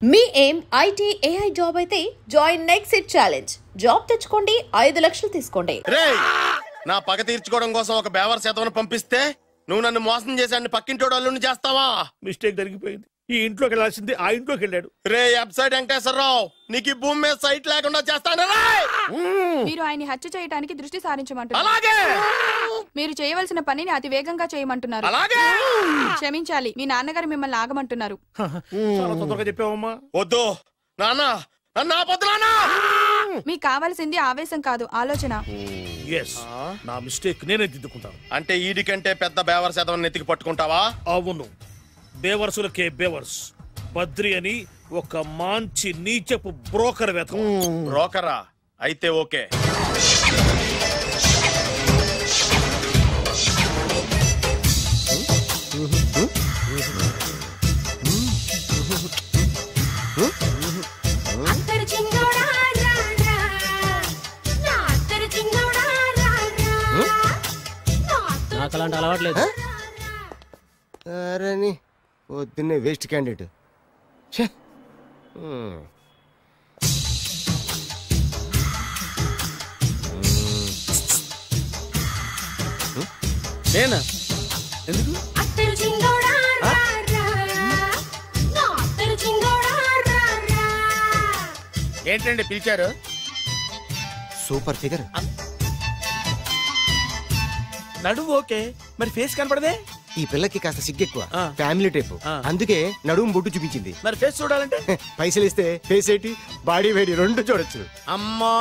మీ ఏం IT AI job అయితే join next it challenge. Job తెచ్చుకోండి, 5 లక్షలు తీసుకోండి. నా పగ తీర్చుకోవడం కోసం ఒక బేవర్ శాతం పంపిస్తే నువ్వు నన్ను మోసం చేశాన్ని పక్కింటోడు అల్లుని చేస్తావా? మిస్టేక్ జరిగిపోయింది. ఈ ఇంట్లోకి వెళ్ళాల్సింది ఆ ఇంట్లోకి వెళ్ళాడు. రే వెబ్సైట్ వెంకటేశ్వరరావు, నీకు ఈ భూమి మీద సైట్ లేకుండా చేస్తాను. మీరు ఆయన్ని హత్య చేయడానికి దృష్టి సారించమంటున్నారు. అలాగే మీరు చేయవలసిన పనిని అతి వేగంగా చేయమంటున్నారు. అలాగే క్షమించాలి, మీ నాన్నగారు మిమ్మల్ని ఆగమంటున్నారు. చాలా తొందరగా చెప్పావమ్మా. వద్దు నాన్న, నన్ను ఆపొద్దు నాన్న. మీకు కావాల్సింది ఆవేశం కాదు, ఆలోచన. నా మిస్టేక్ నేనే దిద్దుకుంటాను. అంటే ఈడి కంటే పెద్ద బేవర్ శాతం నెత్తికి పట్టుకుంటావా? అవును, బేవర్సులకే బేవర్స్. బద్రి అని ఒక మంచి నీచపు బ్రోకర్ వేతం. బ్రోకరా? అయితే ఓకే. నాకు అలాంటి అలవాట్లేదు. అరే పొద్దున్నే వేస్ట్ క్యాండిడేట్. నేనా? ఎందుకు? ఏంటండి పిలిచారు? Super figure. నడువు ఓకే, మరి ఫేస్ కనపడదే. ఈ పిల్లకి కాస్త సిగ్గెక్కువ, ఫ్యామిలీ టైప్. అందుకే నడుము బొట్టు చూపించింది. మరి ఫేస్ చూడాలంటే పైసలు ఇస్తే ఫేస్ ఏంటి, బాడీ వేడి రెండు చూడొచ్చు. అమ్మా,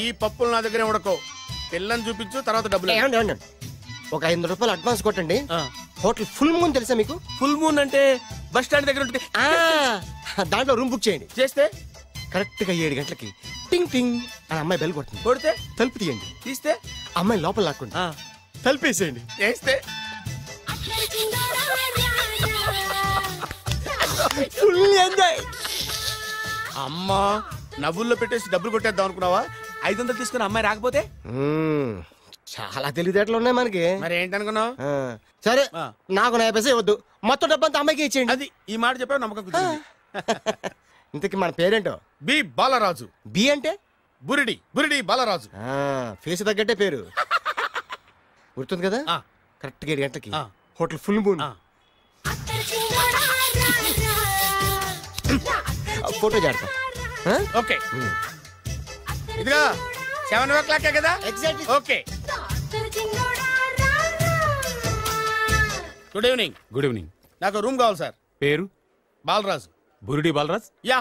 ఈ పప్పులు నా దగ్గర ఉడకో. పిల్లని చూపించు, తర్వాత డబ్బులు. ఒక 500 రూపాయలు అడ్వాన్స్ కొట్టండి. హోటల్ ఫుల్ మూన్ తెలుసా మీకు? ఫుల్ మూన్ అంటే బస్ స్టాండ్ దగ్గర ఉంటుంది. దాంట్లో రూమ్ బుక్ చేయండి. చేస్తే కరెక్ట్ గా 7 గంటలకి టింగ్ టింగ్ అని అమ్మాయి బెల్ కొడుతుంది. కొడితే తలుపు తీయండి. తీస్తే అమ్మాయి లోపల లాక్కుండి తలుపేసేయండి. చేస్తే ఫుల్ ఎంజాయ్. అమ్మా, నవ్వుల్లో పెట్టేసి డబ్బులు కొట్టేద్దాం అనుకున్నావా? 500 తీసుకుని అమ్మాయి రాకపోతే? చాలా తెలివితేటలు ఉన్నాయి మనకి. మరి ఏంటనుకున్నావు? సరే, నాకు 50 పైసలు వద్దు, మొత్తం డబ్బంతా అమ్మాయికి ఇచ్చేయండి. అది ఈ మాట చెప్పావు, నమ్మకం కుదిరింది. ఇంతకి మన పేరేంటో? బి బాలరాజు. బి అంటే బురిడి. బురిడి బాలరాజు. ఫేస్ తగ్గట్టే పేరు. గుర్తుంది కదా? కరెక్ట్ గా 7 గంటలకి హోటల్ ఫుల్ మూన్. ఫోటో జాడతా. ఓకే, ఇదిగా 7 o'clock కదా? Exactly. Okay. Good evening. Good evening. నాకు రూమ్ కావాలి సార్. పేరు? Balaraju. Buridi Balaraj. Yeah.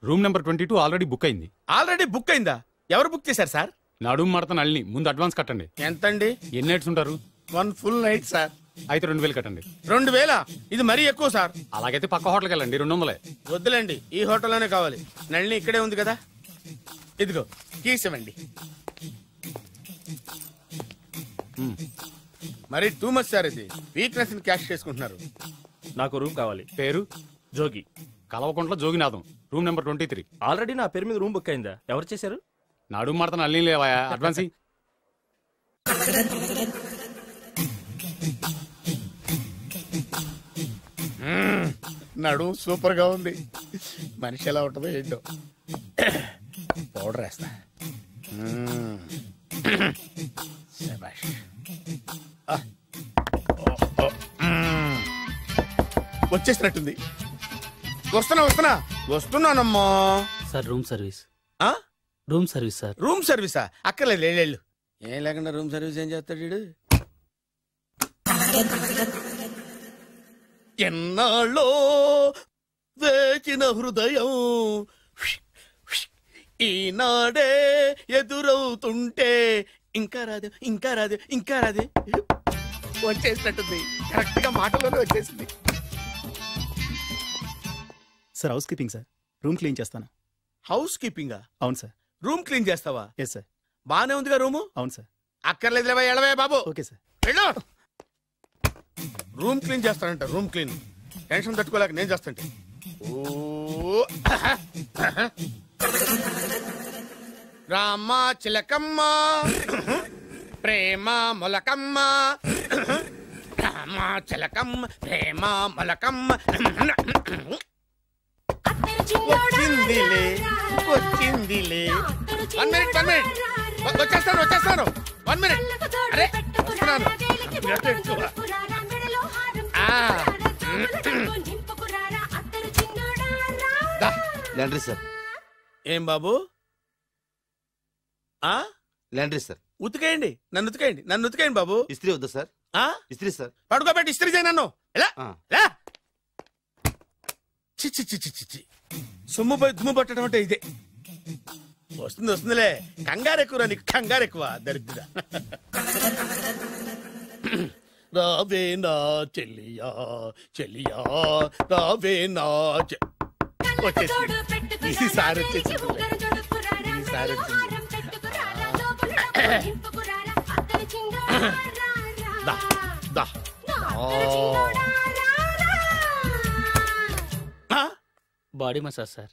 Room number 22 already book అయింది. ఆల్రెడీ బుక్ అయిందా? ఎవరు బుక్ చేశారు సార్? నడుము మడత నల్లి. ముందు అడ్వాన్స్ కట్టండి. ఎంతండి? ఎన్ని నైట్స్ ఉంటారు? 1 full night సార్. అయితే 2000 కట్టండి. 2000? ఇది మరీ ఎక్కువ సార్. అలాగైతే పక్క హోటల్కి వెళ్ళండి, 200. వద్దులేండి, ఈ హోటల్లోనే కావాలి. నళిని ఇక్కడే ఉంది కదా. ఇదిగో కీస్ ఇవ్వండి. మరి టూ మచ్ సార్, ఇది వీక్నెస్ ని క్యాష్ చేసుకుంటున్నారు. నాకు రూమ్ కావాలి. పేరు? Jogi. Kalvakuntla Joginatham. Room number 23. Already నా పేరు మీద రూమ్ బుక్ అయిందా? ఎవరు చేశారు? నడుము మడత నల్లి లేవా? అడ్వాన్స్. నడు సూపర్ గా ఉంది. మనిషి ఎలా ఉంటుందో ఏంటో. పౌడర్ వేస్తా. వచ్చేసినట్టుంది. వస్తున్నానమ్మా. Sir room service. Room service sir. Room సర్వీసా? అక్కర్లేదు, లేళ్ళు. ఏం లేకుండా రూమ్ సర్వీస్ ఏం చేస్తాడు వీడు? ఎన్నాళ్ళో వేచిన హృదయం ఈనాడే ఎదురవుతుంటే ఇంకా రాదే, ఇంకా రాదే, ఇంకా రాదే. వచ్చేసినట్టుంది. కరెక్ట్ గా మాటలోనే వచ్చేసింది. Sir housekeeping sir. Room clean చేస్తాను. హౌస్ కీపింగా? అవును సార్. రూమ్ క్లీన్ చేస్తావా? Yes sir. బానే ఉందిగా రూము? అవును సార్. అక్కర్లేదు, ఎడవే బాబు. Okay sir. వెళ్ళు. రూమ్ క్లీన్ చేస్తానంట. Room clean. టెన్షన్ తట్టుకోలేక నేను చేస్తాంటే. ఓ రామ చిలకమ్మ ప్రేమ మొలకమ్మ, రామ చిలకమ్మ ప్రేమ మొలకమ్మ. వచ్చిందిలే వచ్చిందిలే. 1 minute 1 minute. వచ్చేస్తాను 1 minute. అరే వస్తున్నాను. Laundry sir. ఏం బాబు లాండ్రీ సార్. ఉతికేయండి, నన్ను ఉతికేయండి బాబు. ఇస్త్రీ వద్దా సార్? ఇస్త్రీ సార్. పడుకోబెట్టి ఇస్త్రీ చేయి నన్ను. ఎలా సొమ్ముపై దుమ్ము పట్టడం అంటే ఇదే. వస్తుందిలే. కంగారు ఎక్కువ, నీకు కంగారు ఎక్కువ దరిద్ర. రావే నా చెల్లియా చెల్లియా రావే నా ఈసారి body massage sir.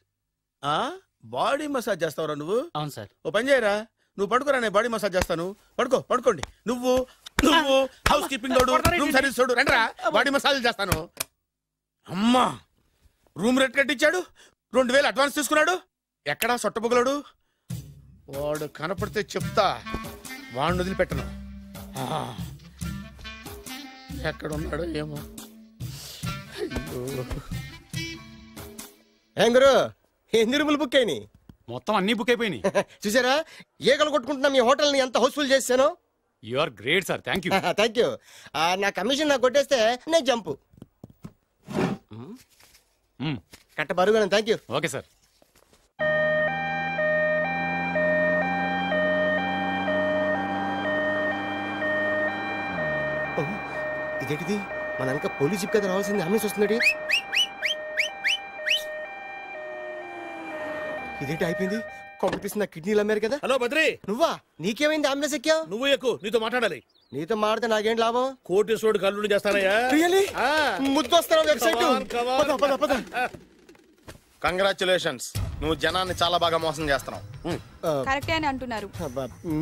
Body massage చేస్తావురా నువ్వు? అవును సార్. ఓ పని చేయరా, నువ్వు పడుకోరా, నేను బాడీ మసాజ్ చేస్తాను. పడుకోండి. నువ్వు హౌస్ కీపింగ్ తోడు, రూమ్ సర్వీస్ తోడు, రండిరా బాడీ మసాజ్ చేస్తాను. అమ్మా, రూమ్ రేట్ కట్టించాడు, 2000 అడ్వాన్స్ తీసుకున్నాడు. ఎక్కడా సొట్టబుగలడు? వాడు కనపడితే చెప్తా, వాడిని వదిలిపెట్టను. ఎక్కడున్నాడో ఏమో. ఏం గురు, ఎన్ని రూములు బుక్ అయినాయి? మొత్తం అన్ని బుక్ అయిపోయినాయి. చూసారా ఈగలు కొట్టుకుంటున్నా మీ హోటల్ని ఎంత హౌస్ఫుల్ చేశాను. You are great sir. Thank you. Thank you. నా కమిషన్ నాకు కొట్టేస్తే నేను జంపు కట్ట బరుగాను. Thank you. Okay sir. ఇదేంటిది, మన వెనక పోలీస్ జిప్ కదా రావాల్సింది, అంబులెన్స్ వస్తుంది. ఇదేంటి అయిపోయింది? కాంపిటీషన్ కిడ్నీలు అమ్మారు కదా. హలో బద్రి, నువ్వా? నీకేమైంది అంబులెన్స్ ఎక్కావు? నువ్వు ఎక్కువ, నీతో మాట్లాడాలి. నీతో మాడితే నాకేం లాభం? కోటేశ్వరుడు కల్లుడు చేస్తానయ్యా. ముద్దు వస్తాను వెబ్సైట్. కంగ్రాచులేషన్స్, నువ్వు జనాన్ని చాలా బాగా మోసం చేస్తున్నావు. కరెక్టే అని అంటున్నారు.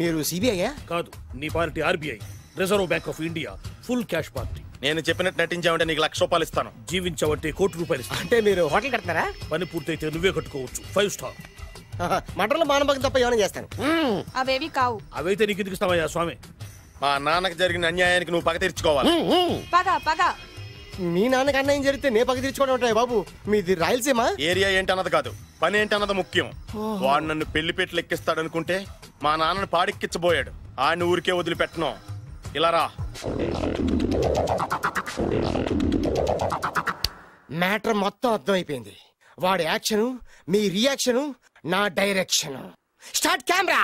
మీరు సిబిఐయా? కాదు, నీ party RBI, reserve bank of India, full cash party. నేను చెప్పినట్టు నటించావంటే నీకు ₹1,00,000 ఇస్తాను. జీవించావంటే ₹1,00,00,000 ఇస్తాను. అంటే మీరు హోటల్ కడతారా? పని పూర్తయితే నువ్వే కట్టుకోవచ్చు, 5 స్టార్. మటన్లో మానభంగం తప్ప ఏమైనా చేస్తాను. అవేవి కావు. అవైతే నీకు ఎందుకు ఇస్తావయ్యా స్వామి? మా నాన్నకి జరిగిన అన్యాయానికి నువ్వు పగ తీర్చుకోవాలి. పగ మీ నాన్నకి అన్యాయం జరిగితే నే పగ తీర్చుకోవడం ఉంటాయి బాబు. మీది రాయలసీమ. ఏరియా ఏంటన్నది కాదు, పని ఏంటన్నది ముఖ్యం. వాడు నన్ను పెళ్లి పెట్లు ఎక్కిస్తాడు అనుకుంటే మా నాన్నను పాడెక్కించబోయాడు. ఆయన ఊరికే వదిలిపెట్టను. ఇలా రా. మ్యాటర్ మొత్తం అర్థమైపోయింది. వాడి యాక్షన్, మీ రియాక్షన్, నా direction. Start camera.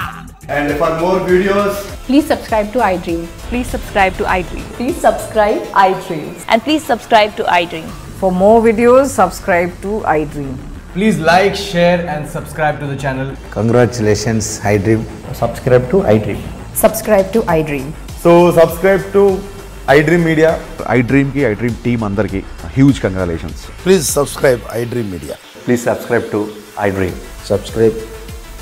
And for more videos, please subscribe to iDream. Please subscribe to iDream. Please subscribe iDream. And please subscribe to iDream. For more videos, subscribe to iDream. please like, share and subscribe to the channel. Congratulations, iDream. Subscribe to iDream. Subscribe to iDream. So subscribe to iDream Media. iDream ki iDream team andarki huge congratulations. Please subscribe iDream Media. Please subscribe to iDream. Subscribe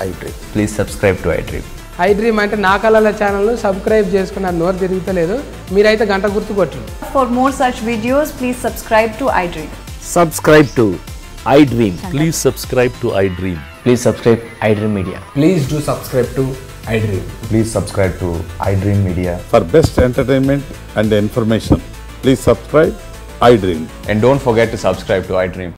iDream. Please subscribe to iDream. iDream అంటే నా కళల channel subscribe చేసుకున్న నోరు తిరుగుతలేదు. మీరైతే గంట గుర్తు కొట్టండి. For more such videos, please subscribe to iDream. Subscribe to iDream. Please subscribe to iDream. Please subscribe iDream Media. Please do subscribe to iDream. Please subscribe to iDream Media. For best entertainment and information, please subscribe iDream. And don't forget to subscribe to iDream.